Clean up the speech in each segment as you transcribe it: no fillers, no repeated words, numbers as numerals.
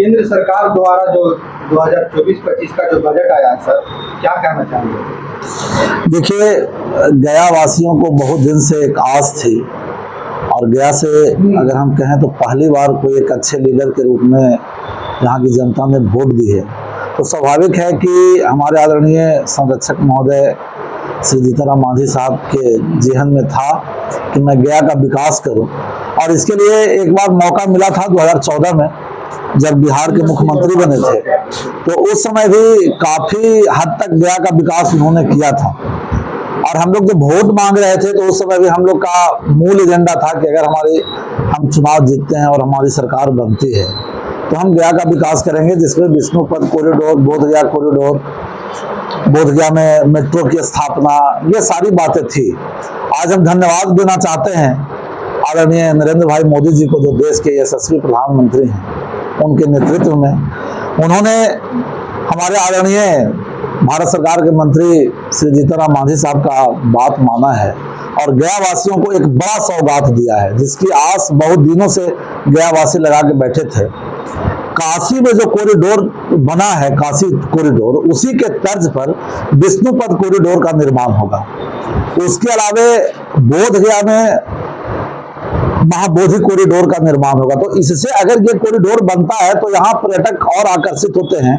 केंद्र सरकार द्वारा जो 2024-25 का जो बजट आया है सर, क्या कहना चाहेंगे? देखिए, गया वासियों को बहुत दिन से एक आस थी और गया से अगर हम कहें तो पहली बार कोई एक अच्छे लीडर के रूप में यहाँ की जनता ने वोट दी है, तो स्वाभाविक है कि हमारे आदरणीय संरक्षक महोदय श्री जीतनराम मांझी साहब के जेहन में था कि मैं गया का विकास करूं। और इसके लिए एक बार मौका मिला था 2014 में, जब बिहार के मुख्यमंत्री बने थे, तो उस समय भी काफी हद तक गया का विकास उन्होंने किया था। और हम लोग जब वोट मांग रहे थे तो उस समय भी हम लोग का मूल एजेंडा था कि अगर हम चुनाव जीतते हैं और हमारी सरकार बनती है तो हम गया का विकास करेंगे, जिसमें विष्णुपद कॉरिडोर, बोधगया कॉरिडोर, बोधगया में मेट्रो की स्थापना, ये सारी बातें थी। आज हम धन्यवाद देना चाहते हैं आदरणीय नरेंद्र भाई मोदी जी को, जो देश के यशस्वी प्रधानमंत्री हैं। उनके नेतृत्व में उन्होंने हमारे आदरणीय भारत सरकार के मंत्री श्री जीतनराम मांझी साहब का बात माना है और गया वासियों को एक बड़ा सौगात दिया है, जिसकी आस बहुत दिनों से गया वासी लगा के बैठे थे। काशी में जो कॉरिडोर बना है, काशी कॉरिडोर, उसी के तर्ज पर विष्णुपद कॉरिडोर का निर्माण होगा। उसके अलावे बोधगया में महाबोधि कॉरिडोर का निर्माण होगा। तो इससे अगर ये कॉरिडोर बनता है तो यहाँ पर्यटक और आकर्षित होते हैं,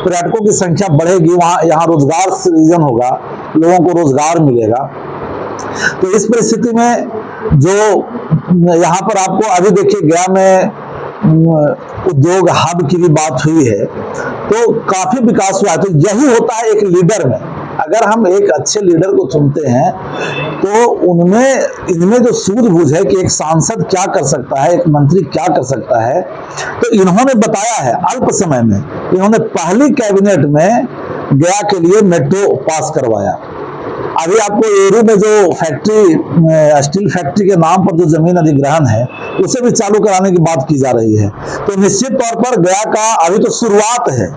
पर्यटकों की संख्या बढ़ेगी, यहाँ रोजगार सृजन होगा, लोगों को रोजगार मिलेगा। तो इस परिस्थिति में जो यहाँ पर आपको अभी देखिए गया में उद्योग हब की भी बात हुई है, तो काफी विकास हुआ है। तो यही होता है एक लीडर में, अगर हम एक अच्छे लीडर को चुनते हैं तो इनमें जो सूझबूझ है कि एक सांसद क्या कर सकता है, एक मंत्री क्या कर सकता है, तो इन्होंने बताया है। अल्प समय में इन्होंने पहली कैबिनेट में गया के लिए मेट्रो पास करवाया। अभी आपको एरू में जो फैक्ट्री, स्टील फैक्ट्री के नाम पर जो जमीन अधिग्रहण है, उसे भी चालू कराने की बात की जा रही है। तो निश्चित तौर पर गया का अभी तो शुरुआत है,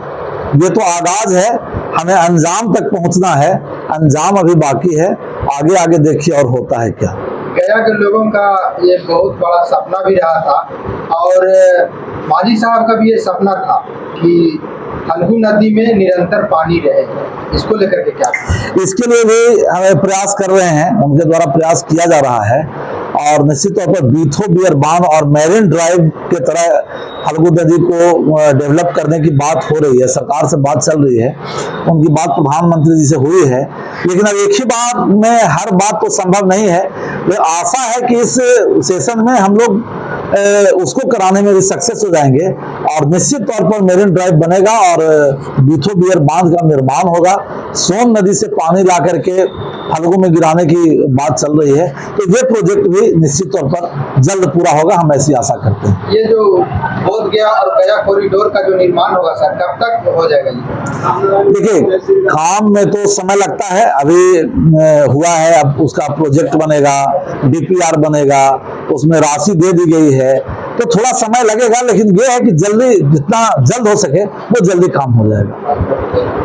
ये तो आगाज है, हमें अंजाम तक पहुंचना है, अंजाम अभी बाकी है। आगे आगे देखिए और होता है क्या। गया के लोगों का ये बहुत बड़ा सपना भी रहा था और मांझी साहब का भी ये सपना था कि फल्गु नदी में निरंतर पानी रहे। इसको लेकर के क्या? इसके लिए भी हमें प्रयास कर रहे हैं, उनके द्वारा प्रयास किया जा रहा है और निश्चित तौर पर बीथो बियर बांध और मैरिन ड्राइव के तरह फल्गु नदी को डेवलप करने की बात हो रही है, सरकार से बात चल रही है, उनकी बात प्रधानमंत्री जी से हुई है। लेकिन अब एक ही बार में हर बात तो संभव नहीं है। तो आशा है कि इस सेशन में हम लोग उसको कराने में भी सक्सेस हो जाएंगे और निश्चित तौर पर मेरिन ड्राइव बनेगा और बीथो बियर बांध का निर्माण होगा। सोन नदी से पानी ला करके फल्गु में गिराने की बात चल रही है, तो ये प्रोजेक्ट भी निश्चित तौर पर जल्द पूरा होगा, हम ऐसी आशा करते हैं। ये जो बोधगया और गया कॉरिडोर का जो निर्माण होगा सर, कब तक हो जाएगा ये? देखिए, काम में तो समय लगता है, अभी हुआ है, अब उसका प्रोजेक्ट बनेगा, डीपीआर बनेगा, उसमें राशि दे दी गई है, तो थोड़ा समय लगेगा, लेकिन ये है कि जल्दी, जितना जल्द हो सके वो जल्दी काम हो जाएगा।